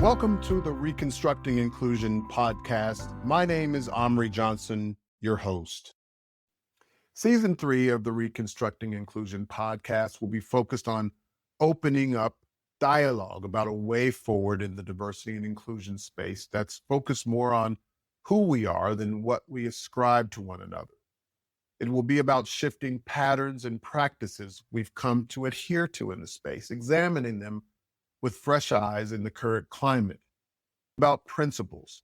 Welcome to the Reconstructing Inclusion podcast. My name is Amri Johnson, your host. Season 3 of the Reconstructing Inclusion podcast will be focused on opening up dialogue about a way forward in the diversity and inclusion space that's focused more on who we are than what we ascribe to one another. It will be about shifting patterns and practices we've come to adhere to in the space, examining them with fresh eyes in the current climate, about principles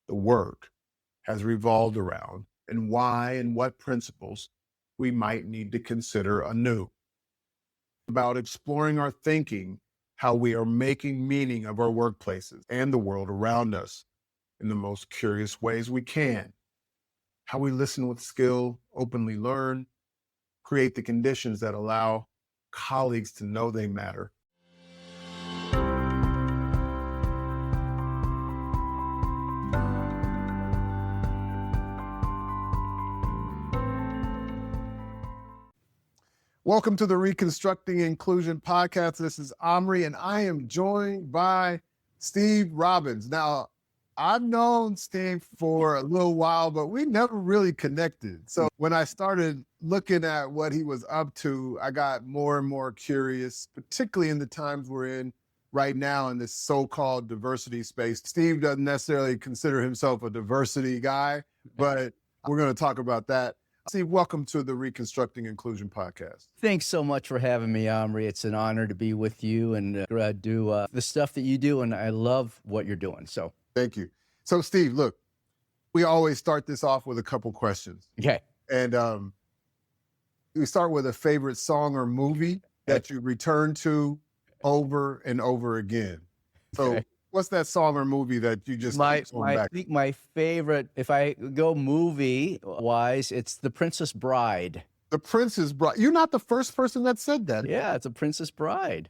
the work has revolved around and why and what principles we might need to consider anew, about exploring our thinking, how we are making meaning of our workplaces and the world around us in the most curious ways we can, how we listen with skill, openly learn, create the conditions that allow colleagues to know they matter. Welcome to the Reconstructing Inclusion podcast. This is Amri, and I am joined by Steve Robbins. Now, I've known Steve for a little while, but we never really connected. So when I started looking at what he was up to, I got more and more curious, particularly in the times we're in right now in this so-called diversity space. Steve doesn't necessarily consider himself a diversity guy, but we're going to talk about that. Steve, welcome to the Reconstructing Inclusion podcast. Thanks so much for having me, Amri. It's an honor to be with you and do the stuff that you do, and I love what you're doing. So thank you. So, Steve, look, we always start this off with a couple questions. Okay. And we start with a favorite song or movie that you return to over and over again. So Okay. What's that song or movie that you just keep going back? I think my favorite, if I go movie-wise, it's The Princess Bride. The Princess Bride. You're not the first person that said that. Yeah, it's a Princess Bride.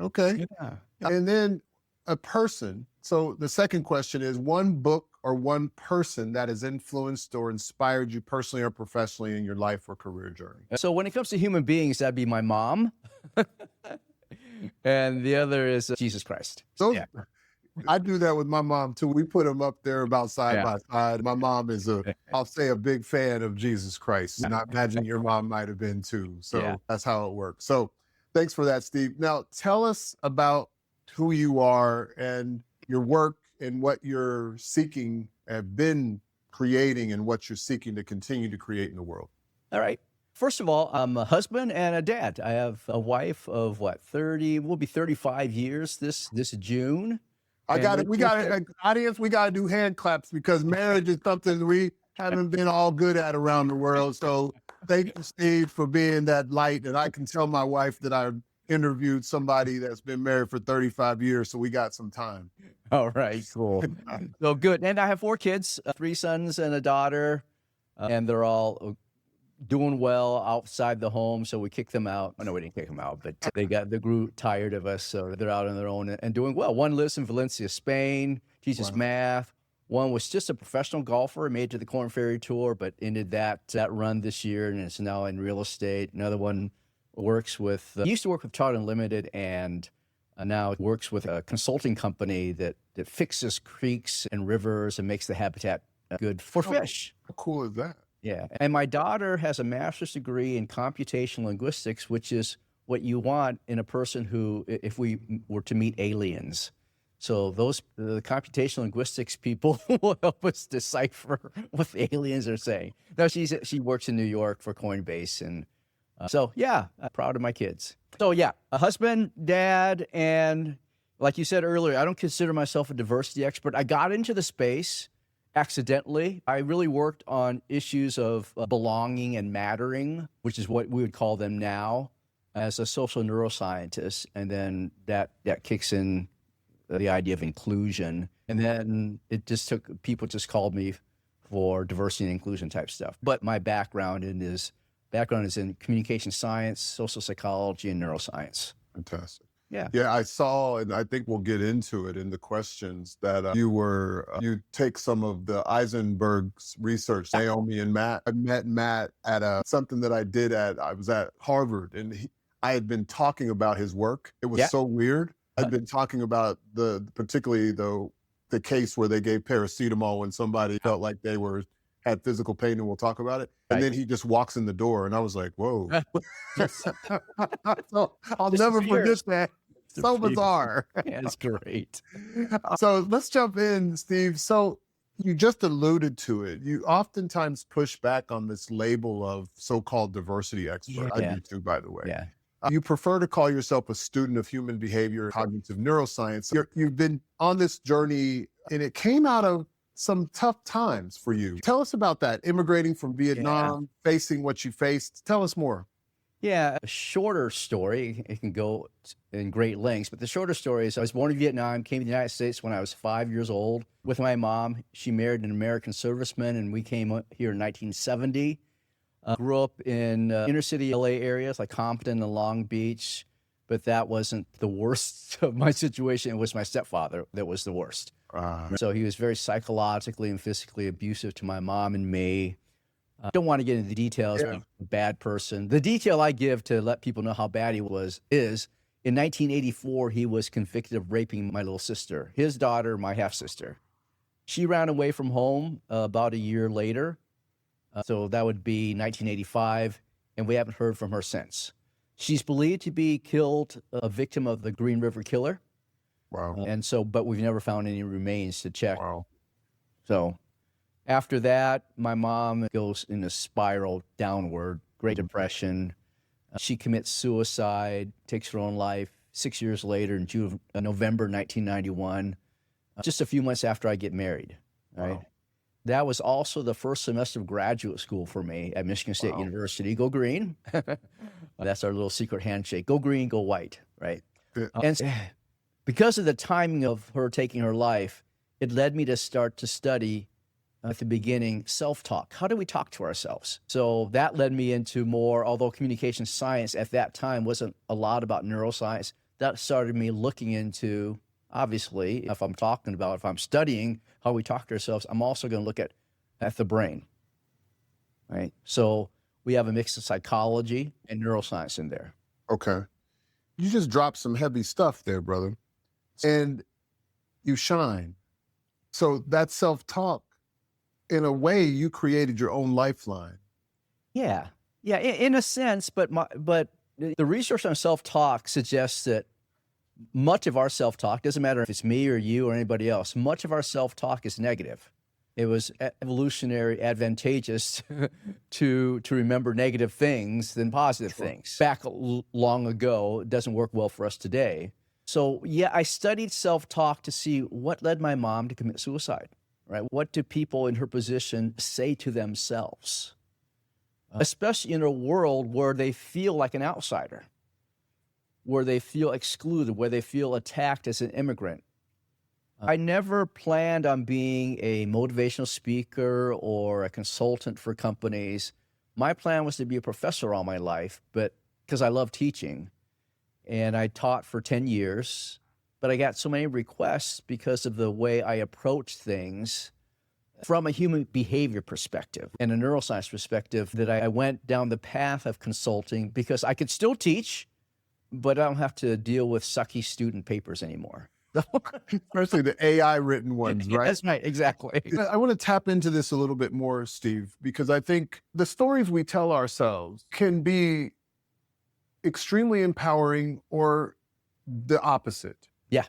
Okay. Yeah. And then a person. So the second question is one book or one person that has influenced or inspired you personally or professionally in your life or career journey. So when it comes to human beings, that'd be my mom. And the other is Jesus Christ. Those, Yeah. I do that with my mom too. We put them up there about side by side. My mom is I'll say a big fan of Jesus Christ. And I imagine your mom might have been too. So That's how it works. So thanks for that, Steve. Now tell us about who you are and your work and what you're seeking, have been creating and what you're seeking to continue to create in the world. All right. First of all, I'm a husband and a dad. I have a wife of 30, will be 35 years this June. We got it, audience, we got to do hand claps because marriage is something we haven't been all good at around the world. So thank you, Steve, for being that light. And I can tell my wife that I interviewed somebody that's been married for 35 years. So we got some time. All right, cool. So good. And I have 4 kids, 3 sons and a daughter, and they're all doing well outside the home. So we kicked them out. Oh, no, we didn't kick them out, but they grew tired of us. So they're out on their own and doing well. One lives in Valencia, Spain, teaches math. One was just a professional golfer, made it to the Corn Ferry Tour, but ended that run this year and is now in real estate. Another one works with, he used to work with Todd Unlimited and now works with a consulting company that fixes creeks and rivers and makes the habitat good for fish. How cool is that? Yeah. And my daughter has a master's degree in computational linguistics, which is what you want in a person who, if we were to meet aliens. So the computational linguistics people will help us decipher what the aliens are saying. Now, she works in New York for Coinbase. And I'm proud of my kids. So a husband, dad, and like you said earlier, I don't consider myself a diversity expert. I got into the space accidentally. I really worked on issues of belonging and mattering, which is what we would call them now, as a social neuroscientist. And then that kicks in the idea of inclusion. And then people just called me for diversity and inclusion type stuff. But my background is in communication science, social psychology, and neuroscience. Fantastic. Yeah. Yeah, I saw, and I think we'll get into it in the questions, that you take some of the Eisenberg's research, Naomi and Matt. I met Matt at something that I was at Harvard, and I had been talking about his work. It was so weird. I've been talking about particularly the case where they gave paracetamol when somebody felt like they had physical pain, and we'll talk about it. And then he just walks in the door, and I was like, whoa. So I'll never forget that. So bizarre. Yeah, it's great. So let's jump in, Steve. So you just alluded to it. You oftentimes push back on this label of so-called diversity expert. I do too, by the way. Yeah. You prefer to call yourself a student of human behavior, cognitive neuroscience. You've been on this journey, and it came out of some tough times for you. Tell us about that, immigrating from Vietnam, facing what you faced. Tell us more. Yeah, a shorter story. It can go in great lengths, but the shorter story is I was born in Vietnam, came to the United States when I was 5 years old with my mom. She married an American serviceman, and we came here in 1970. Grew up in inner city LA areas like Compton and Long Beach, but that wasn't the worst of my situation. It was my stepfather that was the worst. So he was very psychologically and physically abusive to my mom and me. I don't want to get into the details. He's a bad person. The detail I give to let people know how bad he is in 1984, he was convicted of raping my little sister, his daughter, my half-sister. She ran away from home about a year later. So that would be 1985, and we haven't heard from her since. She's believed to be killed, a victim of the Green River Killer. Wow. But we've never found any remains to check. Wow. So after that, my mom goes in a spiral downward, Great Depression. She commits suicide, takes her own life 6 years later in November 1991, just a few months after I get married. Right. Wow. That was also the first semester of graduate school for me at Michigan State University. Go green. That's our little secret handshake. Go green, go white, right? And because of the timing of her taking her life, it led me to start to study at the beginning self-talk. How do we talk to ourselves? So that led me into more, although communication science at that time wasn't a lot about neuroscience, that started me looking into, obviously, if I'm studying how we talk to ourselves, I'm also going to look at the brain, right? So we have a mix of psychology and neuroscience in there. Okay. You just dropped some heavy stuff there, brother. And you shine. So that self-talk, in a way, you created your own lifeline. Yeah. Yeah, in a sense, but the research on self-talk suggests that much of our self-talk, doesn't matter if it's me or you or anybody else, much of our self-talk is negative. It was evolutionary advantageous to remember negative things than positive things. Back long ago, it doesn't work well for us today. So yeah, I studied self-talk to see what led my mom to commit suicide, right? What do people in her position say to themselves? Especially in a world where they feel like an outsider, where they feel excluded, where they feel attacked as an immigrant. I never planned on being a motivational speaker or a consultant for companies. My plan was to be a professor all my life, but because I love teaching. And I taught for 10 years, but I got so many requests because of the way I approached things from a human behavior perspective and a neuroscience perspective that I went down the path of consulting because I could still teach, but I don't have to deal with sucky student papers anymore. Especially the AI written ones, right? That's right, exactly. I want to tap into this a little bit more, Steve, because I think the stories we tell ourselves can be extremely empowering or the opposite. Yeah.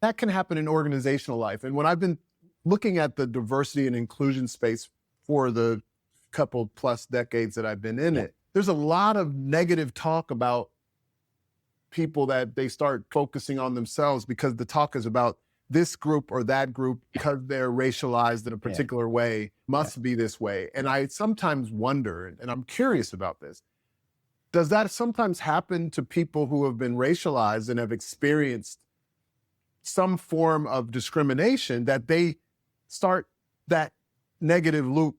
That can happen in organizational life. And when I've been looking at the diversity and inclusion space for the couple plus decades that I've been in it, there's a lot of negative talk about people that they start focusing on themselves because the talk is about this group or that group because they're racialized in a particular way, must be this way. And I sometimes wonder, and I'm curious about this, does that sometimes happen to people who have been racialized and have experienced some form of discrimination that they start that negative loop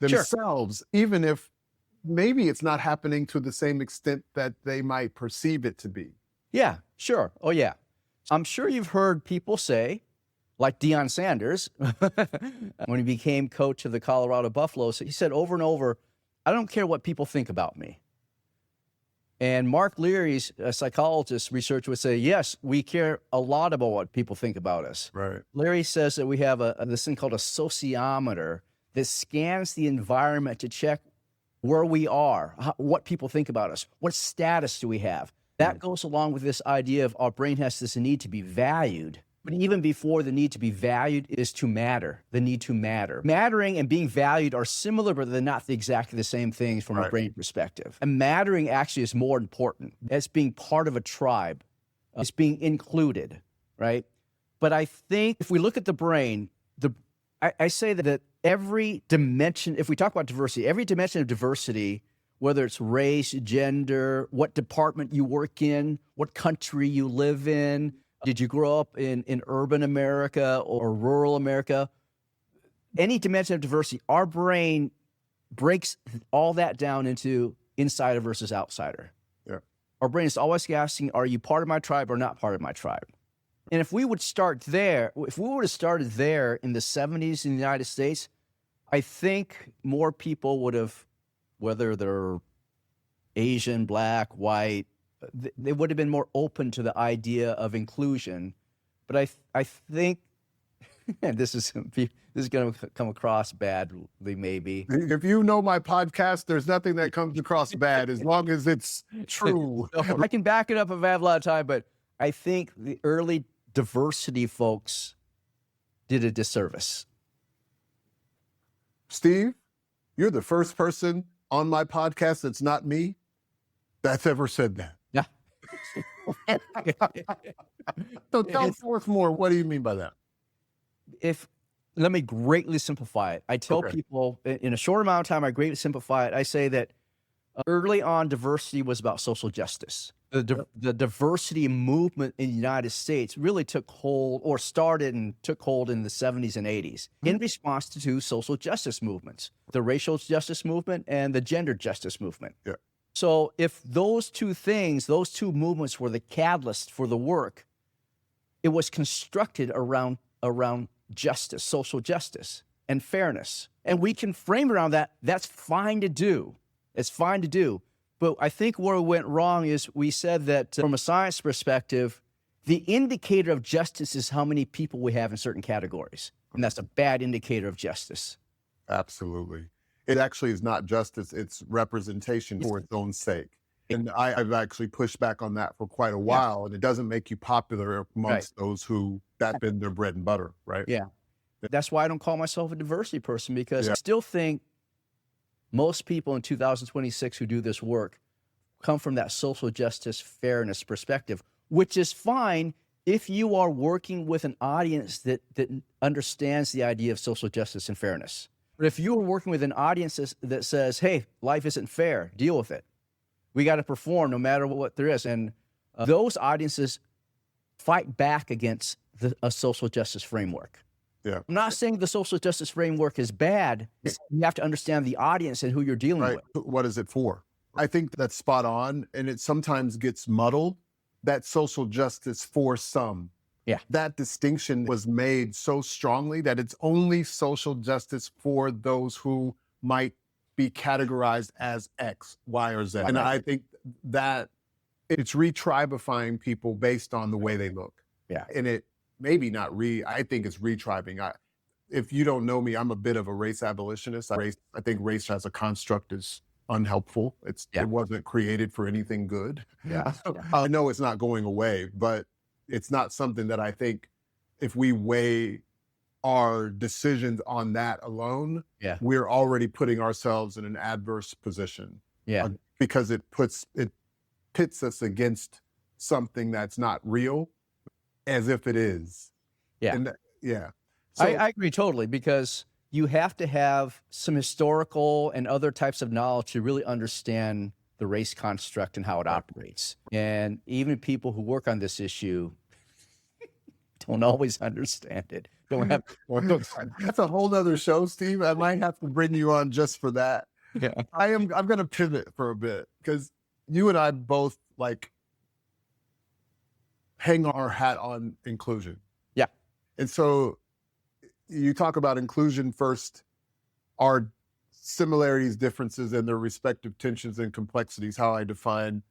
themselves, even if maybe it's not happening to the same extent that they might perceive it to be? Yeah, sure. Oh, yeah. I'm sure you've heard people say, like Deion Sanders, when he became coach of the Colorado Buffaloes, he said over and over, I don't care what people think about me. And Mark Leary's a psychologist research would say, yes, we care a lot about what people think about us. Right. Leary says that we have this thing called a sociometer that scans the environment to check where we are, what people think about us, what status do we have. That goes along with this idea of our brain has this need to be valued. But even before the need to be valued is to matter, the need to matter. Mattering and being valued are similar, but they're not exactly the same things from a brain perspective. And mattering actually is more important as being part of a tribe. It's being included, right? But I think if we look at the brain, I say that every dimension, if we talk about diversity, every dimension of diversity, whether it's race, gender, what department you work in, what country you live in, did you grow up in urban America or rural America? Any dimension of diversity, our brain breaks all that down into insider versus outsider. Yeah. Our brain is always asking, are you part of my tribe or not part of my tribe? And if we would start there, if we would have started there in the 70s in the United States, I think more people would have, whether they're Asian, black, white, they would have been more open to the idea of inclusion. But I think this is going to come across badly, maybe. If you know my podcast, there's nothing that comes across bad as long as it's true. I can back it up if I have a lot of time, but I think the early diversity folks did a disservice. Steve, you're the first person on my podcast that's not me that's ever said that. Yeah. So tell us more. What do you mean by that? Let me greatly simplify it. I tell people in a short amount of time, I greatly simplify it. I say that early on, diversity was about social justice. The diversity movement in the United States really took hold or started and took hold in the 70s and 80s in response to two social justice movements, the racial justice movement and the gender justice movement. Yeah. So if those two things, those two movements were the catalyst for the work, it was constructed around justice, social justice and fairness. And we can frame around that. That's fine to do. It's fine to do. But I think where we went wrong is we said that from a science perspective, the indicator of justice is how many people we have in certain categories. And that's a bad indicator of justice. Absolutely. It actually is not justice, it's representation for its own sake. And I've actually pushed back on that for quite a while, and it doesn't make you popular amongst those who that's been their bread and butter, right? Yeah. That's why I don't call myself a diversity person, because I still think most people in 2026 who do this work come from that social justice, fairness perspective, which is fine if you are working with an audience that understands the idea of social justice and fairness. But if you are working with an audience that says, hey, life isn't fair, deal with it. We got to perform no matter what there is. And those audiences fight back against a social justice framework. Yeah. I'm not saying the social justice framework is bad. You have to understand the audience and who you're dealing with. What is it for? I think that's spot on, and it sometimes gets muddled. That social justice for some. Yeah. That distinction was made so strongly that it's only social justice for those who might be categorized as X, Y, or Z. And I think that it's retribifying people based on the way they look. Yeah. And it maybe not I think it's retribing. If you don't know me, I'm a bit of a race abolitionist. I think race as a construct is unhelpful. It wasn't created for anything good. Yeah. I know it's not going away, but it's not something that I think if we weigh our decisions on that alone, we're already putting ourselves in an adverse position. Yeah. Because it pits us against something that's not real as if it is. Yeah. And So, I agree totally, because you have to have some historical and other types of knowledge to really understand the race construct and how it operates. And even people who work on this issue don't always understand it. That's a whole nother show, Steve. I might have to bring you on just for that. Yeah. I'm going to pivot for a bit, because you and I both hang our hat on inclusion. Yeah. And so you talk about inclusion first, our similarities, differences, and their respective tensions and complexities, how I define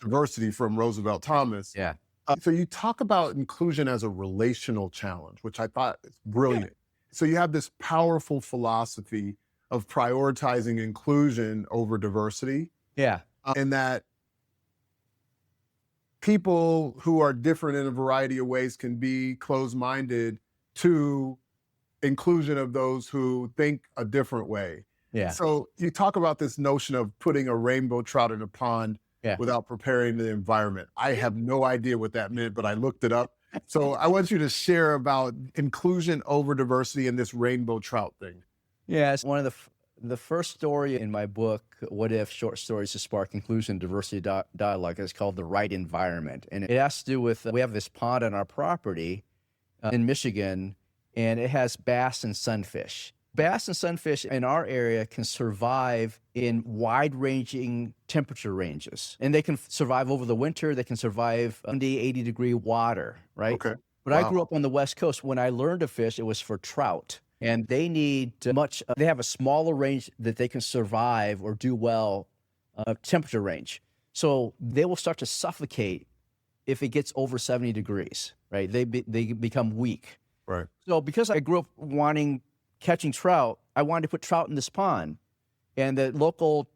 diversity from Roosevelt Thomas. Yeah. So you talk about inclusion as a relational challenge, which I thought is brilliant. So you have this powerful philosophy of prioritizing inclusion over diversity. Yeah. And that people who are different in a variety of ways can be closed-minded to inclusion of those who think a different way. Yeah. So you talk about this notion of putting a rainbow trout in a pond without preparing the environment. I have no idea what that meant, but I looked it up. So I want you to share about inclusion over diversity and this rainbow trout thing. Yeah, it's one of the first story in my book, What If? Short Stories to Spark Inclusion, Diversity Dialogue, is called The Right Environment. And it has to do with, we have this pond on our property in Michigan, and it has bass and sunfish. Bass and sunfish in our area can survive in wide-ranging temperature ranges. And they can survive over the winter. They can survive under 80-degree water, right? Okay. But I grew up on the West Coast. When I learned to fish, it was for trout. And they need they have a smaller range that they can survive or do well, temperature range. So they will start to suffocate if it gets over 70 degrees, right? They become weak. Right. So because I grew up catching trout, I wanted to put trout in this pond. And the local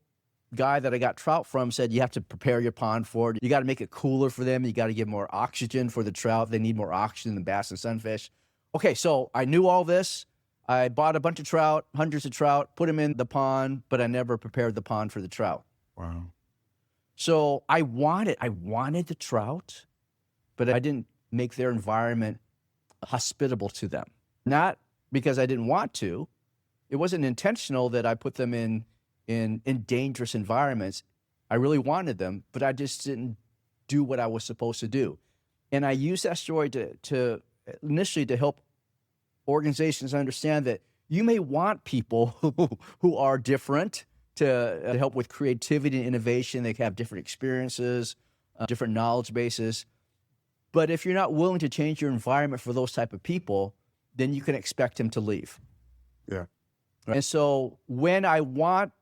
guy that I got trout from said, you have to prepare your pond for it. You got to make it cooler for them. You got to give more oxygen for the trout. They need more oxygen than bass and sunfish. Okay, so I knew all this. I bought a bunch of trout, hundreds of trout, put them in the pond, but I never prepared the pond for the trout. Wow. So I wanted the trout, but I didn't make their environment hospitable to them. Not because I didn't want to. It wasn't intentional that I put them in dangerous environments. I really wanted them, but I just didn't do what I was supposed to do. And I used that story to initially to help organizations understand that you may want people who are different to help with creativity and innovation. They have different experiences, different knowledge bases. But if you're not willing to change your environment for those type of people, then you can expect them to leave. Yeah. And so when I want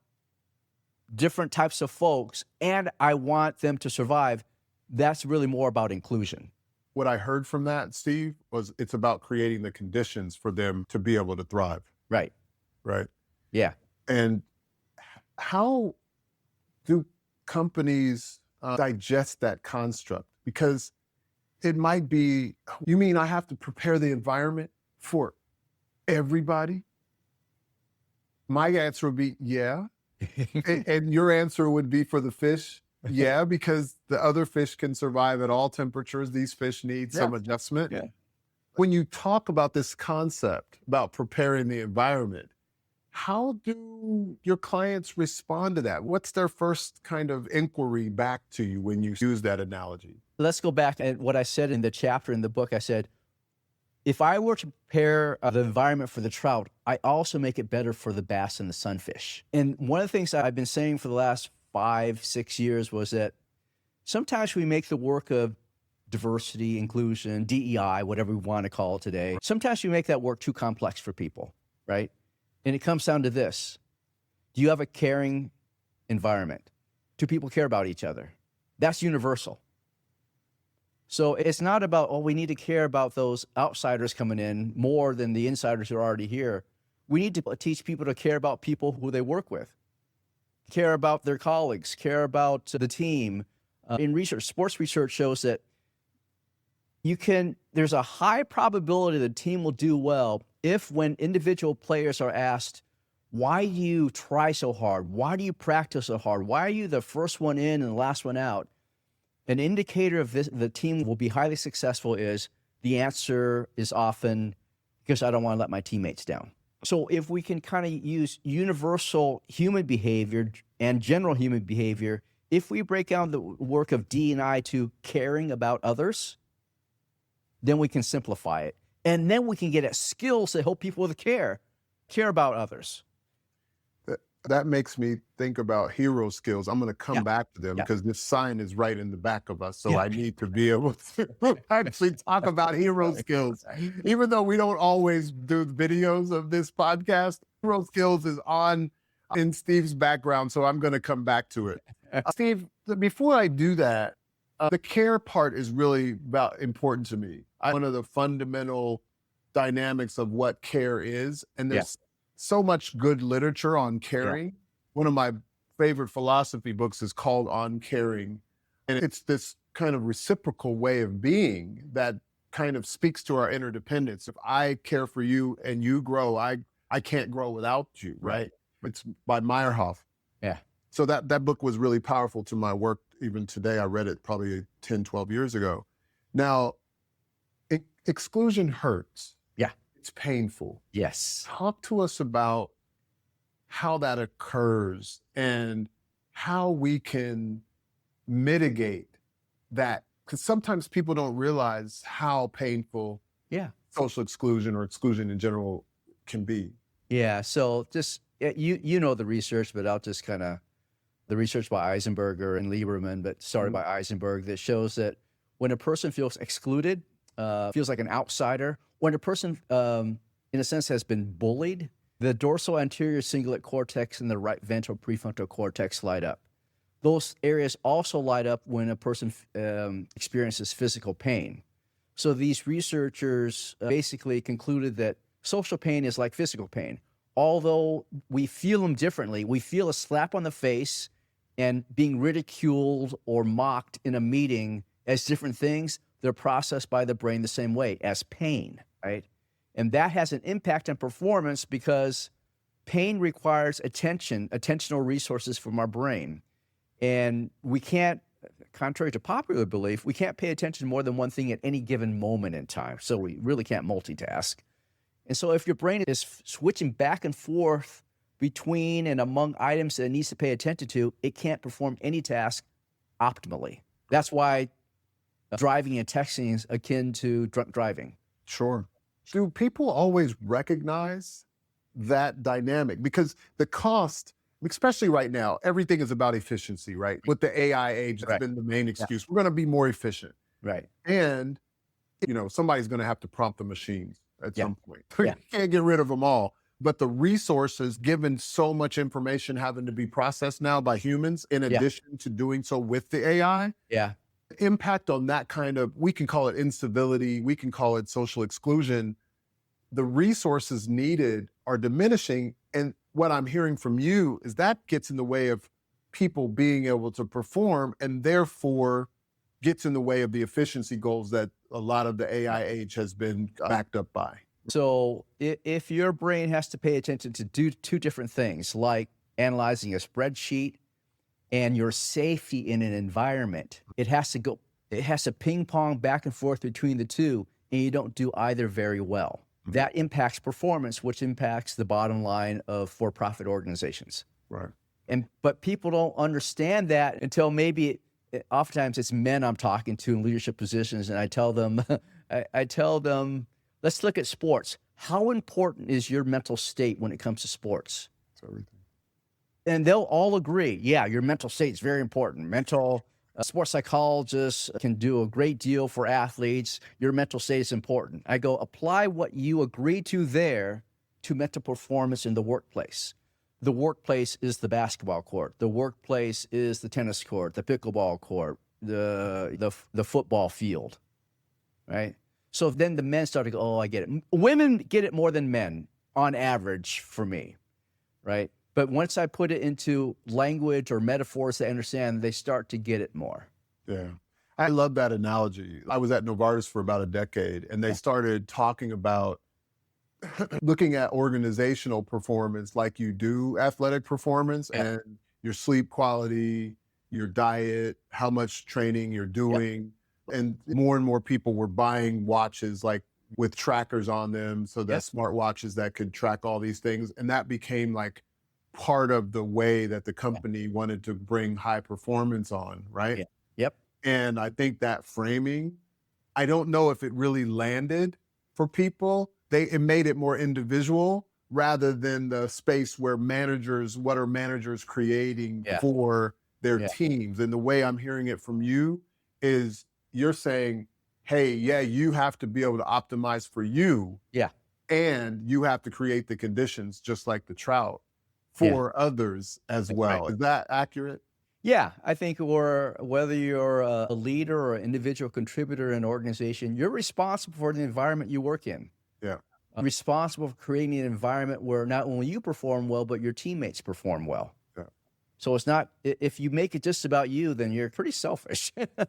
different types of folks and I want them to survive, that's really more about inclusion. What I heard from that, Steve, was it's about creating the conditions for them to be able to thrive. Right. Right. Yeah. And how do companies digest that construct? Because it might be, you mean I have to prepare the environment for everybody? My answer would be, yeah. and your answer would be for the fish, yeah, because the other fish can survive at all temperatures. These fish need some adjustment. Yeah. When you talk about this concept about preparing the environment, how do your clients respond to that? What's their first kind of inquiry back to you when you use that analogy? Let's go back at what I said in the chapter in the book. I said, if I were to prepare the environment for the trout, I also make it better for the bass and the sunfish. And one of the things that I've been saying for the last 5-6 years was that sometimes we make the work of diversity, inclusion, DEI, whatever we want to call it today, sometimes we make that work too complex for people, right? And it comes down to this. Do you have a caring environment? Do people care about each other? That's universal. So it's not about, oh, we need to care about those outsiders coming in more than the insiders who are already here. We need to teach people to care about people who they work with, care about their colleagues, care about the team. In research, sports research shows that there's a high probability the team will do well if when individual players are asked, why do you try so hard? Why do you practice so hard? Why are you the first one in and the last one out? An indicator of the team will be highly successful is the answer is often because I don't want to let my teammates down. So if we can kind of use universal human behavior and general human behavior, if we break down the work of D&I to caring about others, then we can simplify it. And then we can get at skills that help people to care about others. That makes me think about hero skills. I'm going to come back to them because this sign is right in the back of us. So I need to be able to actually talk about hero skills. Even though we don't always do videos of this podcast, hero skills is in Steve's background. So I'm going to come back to it. Steve, before I do that, the care part is really important to me. One of the fundamental dynamics of what care is, and there's so much good literature on caring. One of my favorite philosophy books is called On Caring, and it's this kind of reciprocal way of being that kind of speaks to our interdependence. If I care for you and you grow, I can't grow without you, right? It's by Meyerhoff. Yeah. So that book was really powerful to my work even today. I read it probably 10, 12 years ago. Now, exclusion hurts. Yeah. It's painful. Yes. Talk to us about how that occurs and how we can mitigate that. Because sometimes people don't realize how painful social exclusion or exclusion in general can be. Yeah. So just, you know the research, but I'll just kind of, the research by Eisenberger and Lieberman, but started by Eisenberg, that shows that when a person feels excluded, feels like an outsider, when a person, in a sense, has been bullied, the dorsal anterior cingulate cortex and the right ventral prefrontal cortex light up. Those areas also light up when a person experiences physical pain. So these researchers basically concluded that social pain is like physical pain. Although we feel them differently, we feel a slap on the face and being ridiculed or mocked in a meeting as different things, they're processed by the brain the same way, as pain, right? And that has an impact on performance because pain requires attentional resources from our brain. And we can't, contrary to popular belief, we can't pay attention to more than one thing at any given moment in time. So we really can't multitask. And so if your brain is switching back and forth between and among items that it needs to pay attention to, it can't perform any task optimally. That's why driving and texting is akin to drunk driving. Sure. Do people always recognize that dynamic? Because the cost, especially right now, everything is about efficiency, right? With the AI age, that's been the main excuse. We're going to be more efficient. Right. And, somebody's going to have to prompt the machines at some point. You can't get rid of them all. But the resources, given so much information having to be processed now by humans, in addition to doing so with the AI, impact on that kind of, we can call it incivility, we can call it social exclusion. The resources needed are diminishing. And what I'm hearing from you is that gets in the way of people being able to perform, and therefore gets in the way of the efficiency goals that a lot of the AI age has been backed up by. So if your brain has to pay attention to do two different things, like analyzing a spreadsheet and your safety in an environment, it has to ping pong back and forth between the two, and you don't do either very well. That impacts performance, which impacts the bottom line of for-profit organizations. Right. But people don't understand that until maybe, oftentimes it's men I'm talking to in leadership positions, and I tell them, let's look at sports. How important is your mental state when it comes to sports? It's everything. And they'll all agree, your mental state is very important. Sports psychologists can do a great deal for athletes. Your mental state is important. I go, apply what you agree to there to mental performance in the workplace. The workplace is the basketball court. The workplace is the tennis court, the pickleball court, the football field, right? So then the men start to go, oh, I get it. Women get it more than men on average for me, right? But once I put it into language or metaphors they understand, they start to get it more. Yeah. I love that analogy. I was at Novartis for about a decade, and they started talking about looking at organizational performance like you do athletic performance, and your sleep quality, your diet, how much training you're doing. And more people were buying watches like with trackers on them. So that smart watches that could track all these things. And that became like part of the way that the company wanted to bring high performance on, right? Yep. And I think that framing, I don't know if it really landed for people. It made it more individual rather than the space where what are managers creating for their teams. And the way I'm hearing it from you is you're saying, hey, you have to be able to optimize for you. Yeah. And you have to create the conditions, just like the trout, for others as well. Right. Is that accurate? Yeah, I think, or whether you're a leader or an individual contributor in an organization, you're responsible for the environment you work in. Yeah. Responsible for creating an environment where not only you perform well, but your teammates perform well. Yeah. So it's not, if you make it just about you, then you're pretty selfish. I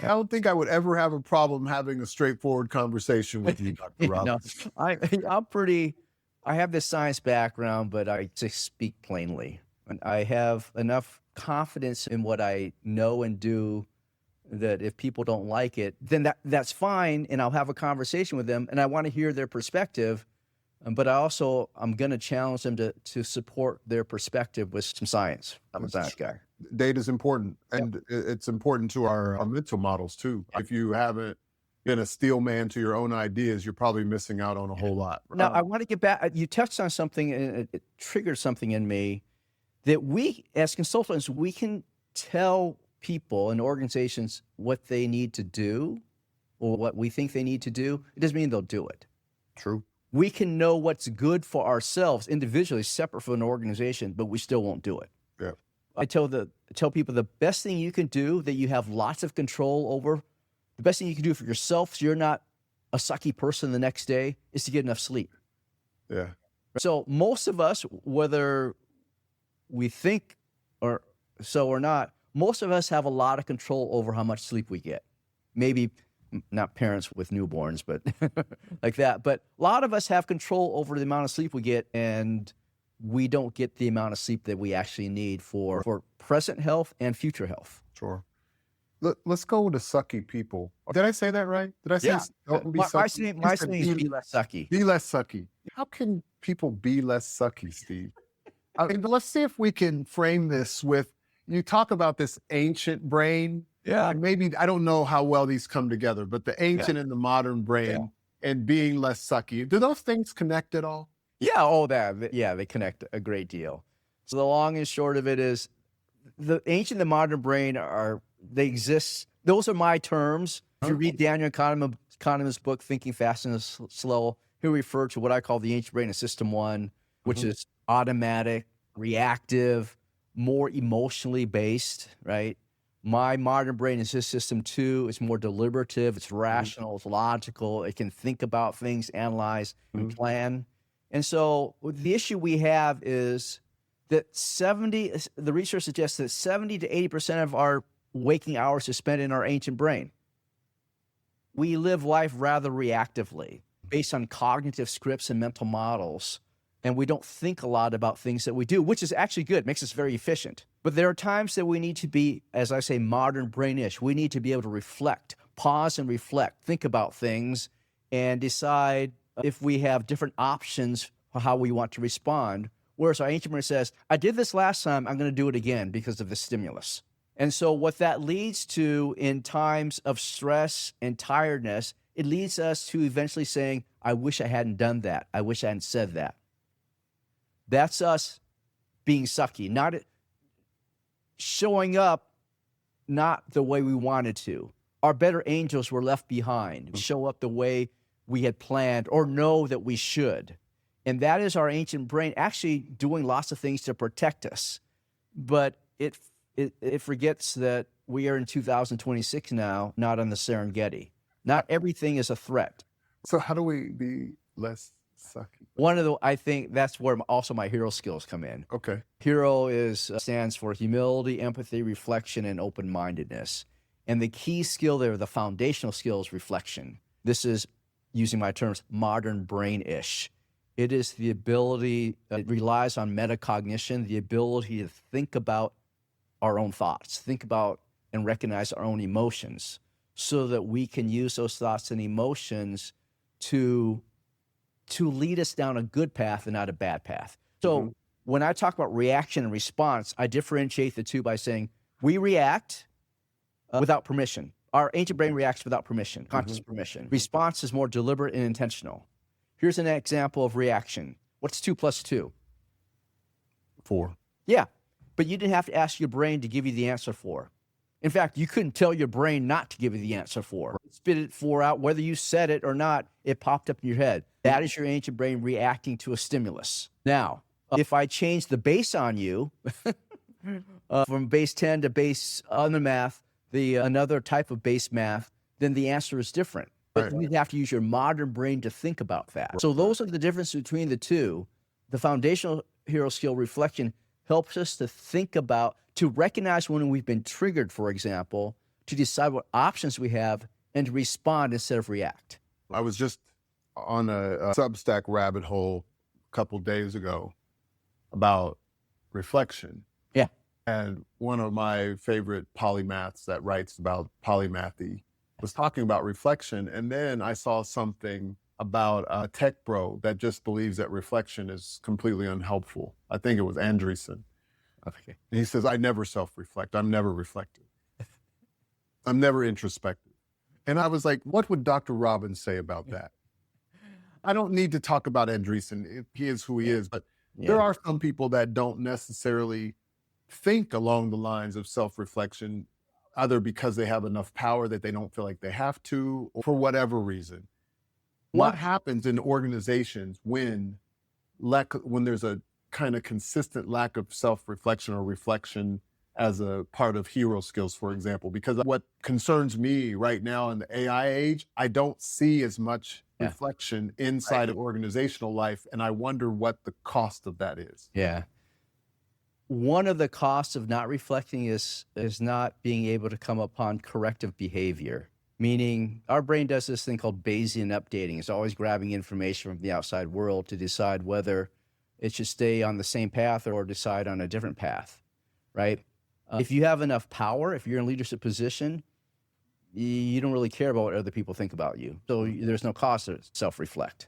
don't think I would ever have a problem having a straightforward conversation with you, Dr. Robbins. I have this science background, but I just speak plainly. And I have enough confidence in what I know and do that if people don't like it, then that's fine, and I'll have a conversation with them, and I want to hear their perspective, but I'm going to challenge them to support their perspective with some science. I'm a science guy. Data is important, and it's important to our mental models too. If you haven't been a steel man to your own ideas, you're probably missing out on a whole lot. Now, I want to get back. You touched on something, and it triggered something in me that we, as consultants, we can tell people and organizations what they need to do or what we think they need to do. It doesn't mean they'll do it. True. We can know what's good for ourselves individually, separate from an organization, but we still won't do it. Yeah. I tell people the best thing you can do that you have lots of control over, the best thing you can do for yourself so you're not a sucky person the next day, is to get enough sleep. Yeah. So most of us, whether we think or so or not, most of us have a lot of control over how much sleep we get. Maybe not parents with newborns, but like that. But a lot of us have control over the amount of sleep we get, and we don't get the amount of sleep that we actually need for present health and future health. Sure. Let's go to sucky people. Did I say that right? Did I say don't be sucky? My saying is be less sucky. Be less sucky. How can people be less sucky, Steve? I mean, let's see if we can frame this with, you talk about this ancient brain. Yeah. And maybe, I don't know how well these come together, but the ancient and the modern brain and being less sucky, do those things connect at all? Yeah. They connect a great deal. So the long and short of it is the ancient and the modern brain they exist. Those are my terms. If you read Daniel Kahneman's book, Thinking Fast and Slow, he'll refer to what I call the ancient brain as System 1, which is automatic, reactive, more emotionally based, right? My modern brain is his System 2. It's more deliberative, it's rational, it's logical. It can think about things, analyze, and plan. And so the issue we have is that the research suggests that 70 to 80% of our waking hours is spent in our ancient brain. We live life rather reactively, based on cognitive scripts and mental models. And we don't think a lot about things that we do, which is actually good, makes us very efficient. But there are times that we need to be, as I say, modern brainish. We need to be able to reflect, pause and reflect, think about things, and decide if we have different options for how we want to respond. Whereas our ancient brain says, I did this last time, I'm going to do it again because of the stimulus. And so what that leads to in times of stress and tiredness, it leads us to eventually saying, I wish I hadn't done that. I wish I hadn't said that. That's us being sucky, not showing up not the way we wanted to. Our better angels were left behind, show up the way we had planned or know that we should. And that is our ancient brain actually doing lots of things to protect us. But it forgets that we are in 2026 now, not on the Serengeti. Not everything is a threat. So how do we be less sucky? I think that's where also my hero skills come in. Okay. Hero stands for humility, empathy, reflection, and open-mindedness. And the key skill there, the foundational skill, is reflection. This is, using my terms, modern brain-ish. It is the ability, it relies on metacognition, the ability to think about our own thoughts, think about and recognize our own emotions so that we can use those thoughts and emotions to lead us down a good path and not a bad path. So when I talk about reaction and response, I differentiate the two by saying we react without permission. Our ancient brain reacts without permission, conscious permission. Response is more deliberate and intentional. Here's an example of reaction. What's 2 plus 2? 4. Yeah, but you didn't have to ask your brain to give you the answer 4. In fact, you couldn't tell your brain not to give you the answer 4. Spit it 4 out, whether you said it or not, it popped up in your head. That is your ancient brain reacting to a stimulus. Now, if I change the base on you, from base 10 to base other math, another type of base math, then the answer is different. But you have to use your modern brain to think about that. So those are the differences between the two. The foundational hero skill reflection helps us to think about, to recognize when we've been triggered, for example, to decide what options we have and to respond instead of react. I was just on a Substack rabbit hole a couple days ago about reflection. Yeah. And one of my favorite polymaths that writes about polymathy was talking about reflection. And then I saw something about a tech bro that just believes that reflection is completely unhelpful. I think it was Andreessen. Okay. And he says, I never self-reflect. I'm never reflective. I'm never introspective. And I was like, what would Dr. Robbins say about that? I don't need to talk about Andreessen. He is who he is, but there are some people that don't necessarily think along the lines of self-reflection, either because they have enough power that they don't feel like they have to, or for whatever reason. What happens in organizations when there's a kind of consistent lack of self-reflection or reflection as a part of hero skills, for example? Because what concerns me right now in the AI age, I don't see as much reflection inside of organizational life. And I wonder what the cost of that is. Yeah. One of the costs of not reflecting is not being able to come upon corrective behavior, meaning our brain does this thing called Bayesian updating. It's always grabbing information from the outside world to decide whether it should stay on the same path or decide on a different path, right? If you have enough power, if you're in a leadership position, you don't really care about what other people think about you. So there's no cost to self-reflect.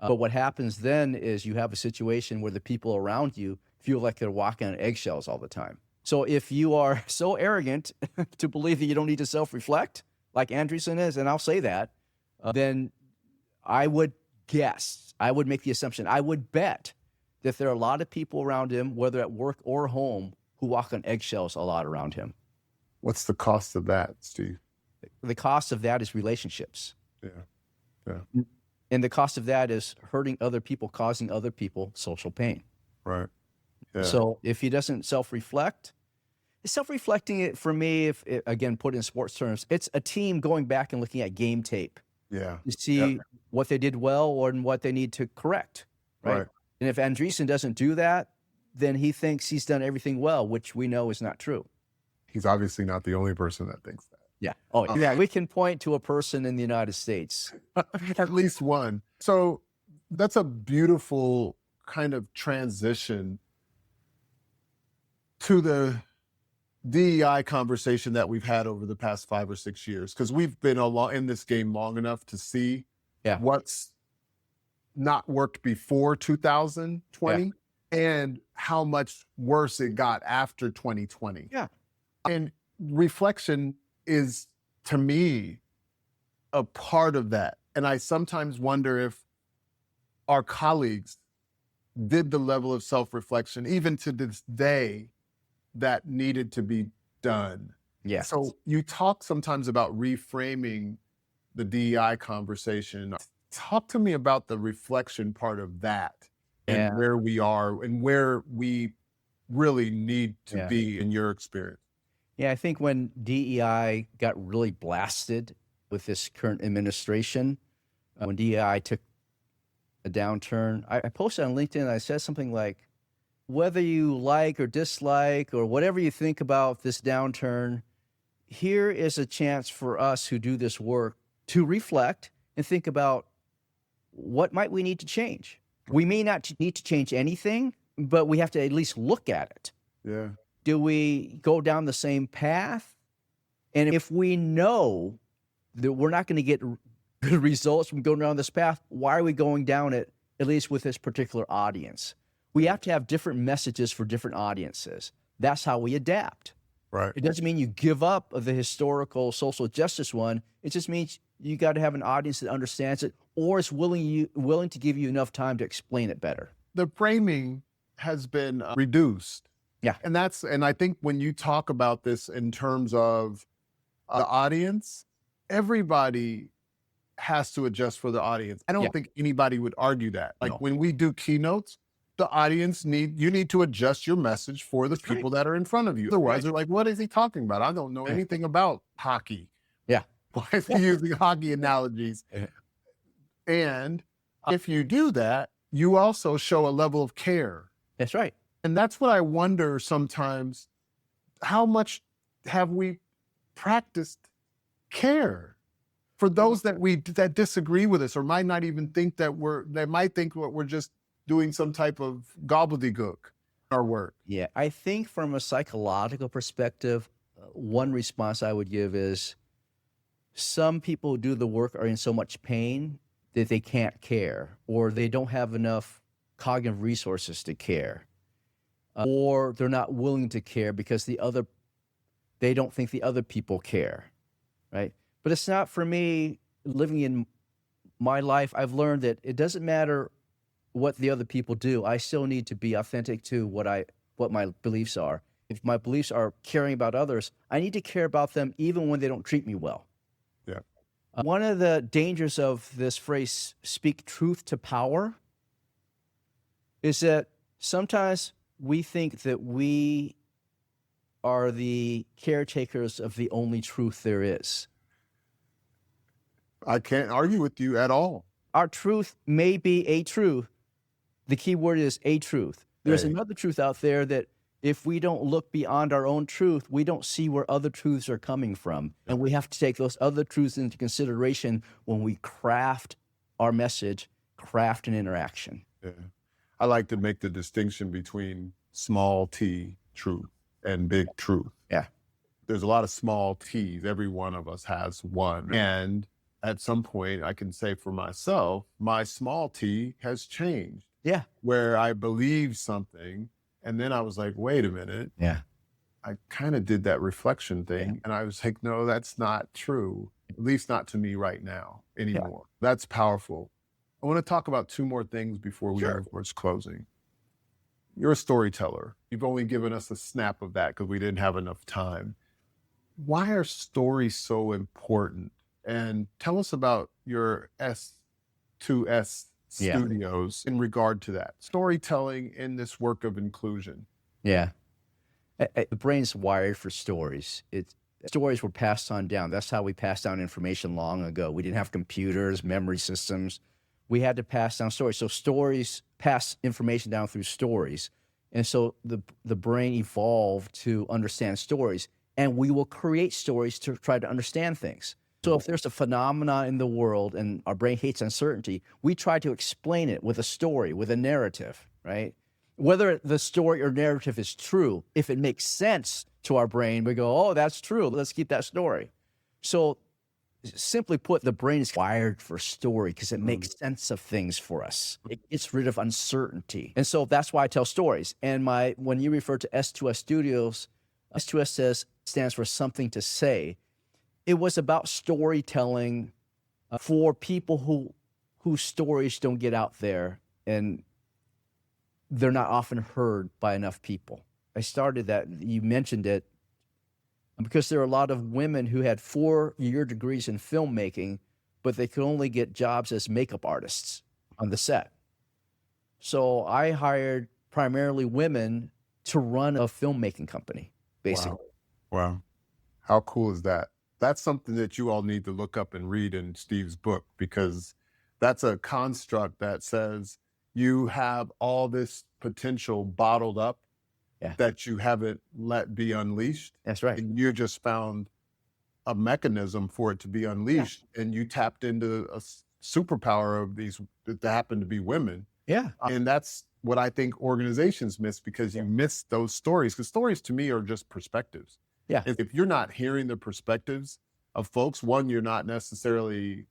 But what happens then is you have a situation where the people around you feel like they're walking on eggshells all the time. So if you are so arrogant to believe that you don't need to self-reflect, like Andreessen is, and I'll say that, then I would guess, I would make the assumption, I would bet that there are a lot of people around him, whether at work or home, who walk on eggshells a lot around him. What's the cost of that, Steve? The cost of that is relationships. Yeah. And the cost of that is hurting other people, causing other people social pain. Right. Yeah. So if he doesn't self-reflecting it for me, again, put in sports terms, it's a team going back and looking at game tape. Yeah. To see what they did well or what they need to correct. Right. And if Andreessen doesn't do that, then he thinks he's done everything well, which we know is not true. He's obviously not the only person that thinks that. Yeah. Oh, yeah. We can point to a person in the United States. At least one. So that's a beautiful kind of transition to the DEI conversation that we've had over the past 5 or 6 years, because we've been in this game long enough to see what's not worked before 2020 and how much worse it got after 2020. Yeah. And reflection is, to me, a part of that. And I sometimes wonder if our colleagues did the level of self-reflection, even to this day, that needed to be done. Yeah. So you talk sometimes about reframing the DEI conversation. Talk to me about the reflection part of that and where we are and where we really need to be in your experience. Yeah, I think when DEI got really blasted with this current administration, when DEI took a downturn, I posted on LinkedIn and I said something like, whether you like or dislike or whatever you think about this downturn, here is a chance for us who do this work to reflect and think about what might we need to change. We may not need to change anything, but we have to at least look at it. Yeah. Do we go down the same path? And if we know that we're not going to get good results from going down this path, why are we going down it, at least with this particular audience? We have to have different messages for different audiences. That's how we adapt. Right. It doesn't mean you give up the historical social justice one. It just means you got to have an audience that understands it or is willing to give you enough time to explain it better. The framing has been reduced. Yeah. And I think when you talk about this in terms of the audience, everybody has to adjust for the audience. I don't think anybody would argue that. Like when we do keynotes, the audience you need to adjust your message for the people that are in front of you. Otherwise, they're like, what is he talking about? I don't know anything about hockey. Yeah. Why is he using hockey analogies? And if you do that, you also show a level of care. That's right. And that's what I wonder sometimes, how much have we practiced care for those that disagree with us or might not even think they might think we're just doing some type of gobbledygook in our work. Yeah, I think from a psychological perspective, one response I would give is some people who do the work are in so much pain that they can't care, or they don't have enough cognitive resources to care, or they're not willing to care because they don't think the other people care, right? But it's not for me. Living in my life, I've learned that it doesn't matter what the other people do. I still need to be authentic to what my beliefs are. If my beliefs are caring about others, I need to care about them even when they don't treat me well. Yeah. One of the dangers of this phrase, speak truth to power, is that sometimes we think that we are the caretakers of the only truth there is. I can't argue with you at all. Our truth may be a truth. The key word is a truth. There's another truth out there that if we don't look beyond our own truth, we don't see where other truths are coming from. And we have to take those other truths into consideration when we craft our message, craft an interaction. Yeah. I like to make the distinction between small t truth and big truth. Yeah. There's a lot of small t's. Every one of us has one. And at some point, I can say for myself, my small t has changed. Yeah. Where I believed something, and then I was like, wait a minute. Yeah. I kind of did that reflection thing, and I was like, no, that's not true. At least not to me right now anymore. Yeah. That's powerful. I want to talk about two more things before we move towards closing. You're a storyteller. You've only given us a snap of that because we didn't have enough time. Why are stories so important? And tell us about your S2S studios in regard to that. Storytelling in this work of inclusion. Yeah. The brain's wired for stories. Stories were passed on down. That's how we passed down information long ago. We didn't have computers, memory systems. We had to pass down stories. So stories pass information down through stories. And so the brain evolved to understand stories. And we will create stories to try to understand things. So if there's a phenomenon in the world and our brain hates uncertainty, we try to explain it with a story, with a narrative, right? Whether the story or narrative is true, if it makes sense to our brain, we go, oh, that's true. Let's keep that story. So simply put, the brain is wired for story because it makes sense of things for us. It gets rid of uncertainty. And so that's why I tell stories. And when you refer to S2S Studios, S2S stands for something to say. It was about storytelling for people whose stories don't get out there and they're not often heard by enough people. I started that, you mentioned it, because there are a lot of women who had 4-year degrees in filmmaking, but they could only get jobs as makeup artists on the set. So I hired primarily women to run a filmmaking company, basically. Wow. How cool is that? That's something that you all need to look up and read in Steve's book, because that's a construct that says you have all this potential bottled up that you haven't let be unleashed. That's right. And you just found a mechanism for it to be unleashed, and you tapped into a superpower of these that happen to be women. Yeah. And that's what I think organizations miss, because you miss those stories, because stories to me are just perspectives. Yeah. If you're not hearing the perspectives of folks, one, you're not necessarily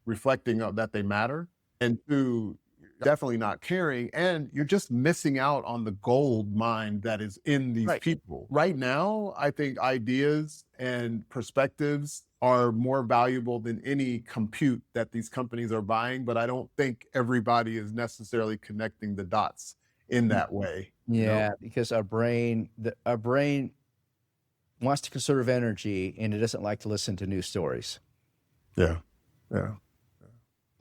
reflecting that they matter, and two, definitely not caring, and you're just missing out on the gold mine that is in these people. Right now, I think ideas and perspectives are more valuable than any compute that these companies are buying, but I don't think everybody is necessarily connecting the dots in that way. Yeah, because our brain wants to conserve energy, and it doesn't like to listen to new stories. Yeah.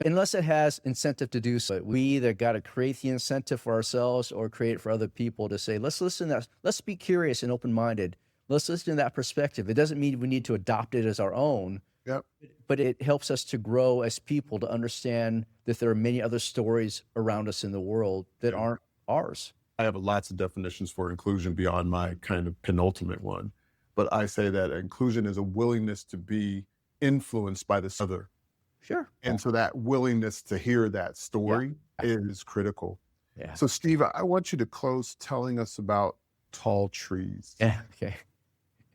Unless it has incentive to do so. We either got to create the incentive for ourselves or create it for other people to say, let's listen to that. Let's be curious and open-minded. Let's listen to that perspective. It doesn't mean we need to adopt it as our own, Yep. but it helps us to grow as people, to understand that there are many other stories around us in the world that aren't ours. I have lots of definitions for inclusion beyond my kind of penultimate one, but I say that inclusion is a willingness to be influenced by this other. Sure. And so that willingness to hear that story is critical. Yeah. So Steve, I want you to close telling us about tall trees. Yeah. Okay.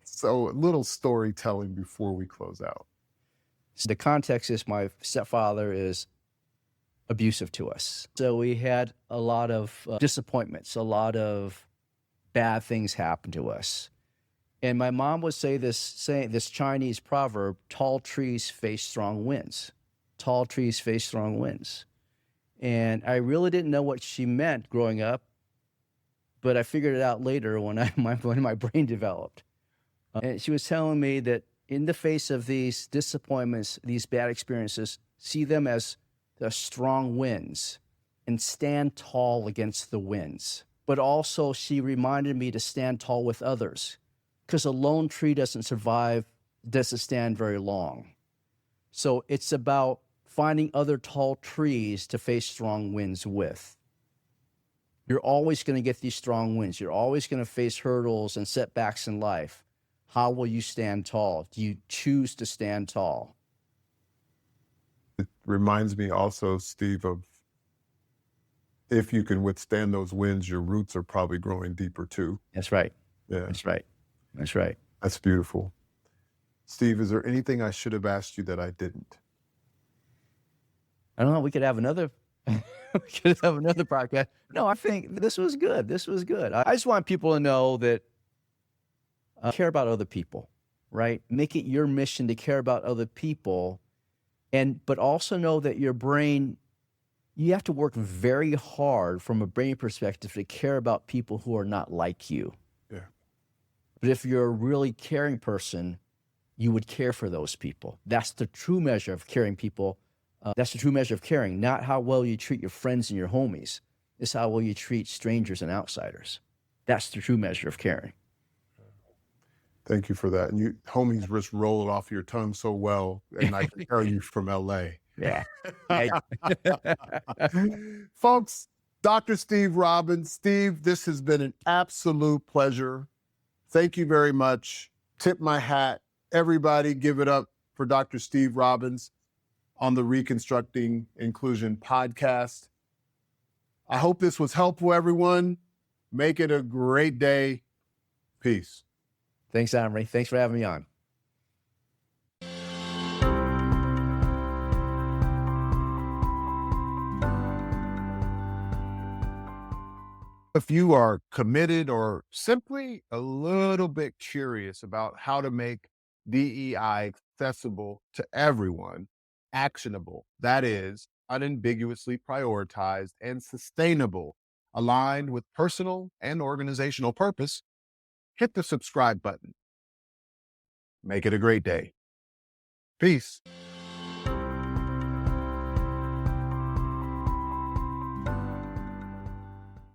So a little storytelling before we close out. So the context is my stepfather is abusive to us. So we had a lot of disappointments, a lot of bad things happen to us. And my mom would say this Chinese proverb, tall trees face strong winds. Tall trees face strong winds. And I really didn't know what she meant growing up, but I figured it out later when my brain developed. And she was telling me that in the face of these disappointments, these bad experiences, see them as the strong winds and stand tall against the winds. But also she reminded me to stand tall with others, because a lone tree doesn't stand very long. So it's about finding other tall trees to face strong winds with. You're always going to get these strong winds. You're always going to face hurdles and setbacks in life. How will you stand tall? Do you choose to stand tall? It reminds me also, Steve, of if you can withstand those winds, your roots are probably growing deeper too. That's right. Yeah. That's right. That's right. That's beautiful. Steve, is there anything I should have asked you that I didn't? I don't know. We could have another podcast. No, I think this was good. This was good. I just want people to know that care about other people, right? Make it your mission to care about other people, but also know that your brain, you have to work very hard from a brain perspective to care about people who are not like you. Yeah. But if you're a really caring person, you would care for those people. That's the true measure of caring people. That's the true measure of caring, not how well you treat your friends and your homies. It's how well you treat strangers and outsiders. That's the true measure of caring. Thank you for that. And you homies just roll it off your tongue so well, and I can tell you from LA. Yeah. Folks, Dr. Steve Robbins. Steve, this has been an absolute pleasure. Thank you very much. Tip my hat. Everybody give it up for Dr. Steve Robbins on the Reconstructing Inclusion podcast. I hope this was helpful, everyone. Make it a great day. Peace. Thanks, Amri. Thanks for having me on. If you are committed or simply a little bit curious about how to make DEI accessible to everyone, actionable, that is, unambiguously prioritized and sustainable, aligned with personal and organizational purpose, hit the subscribe button. Make it a great day. Peace.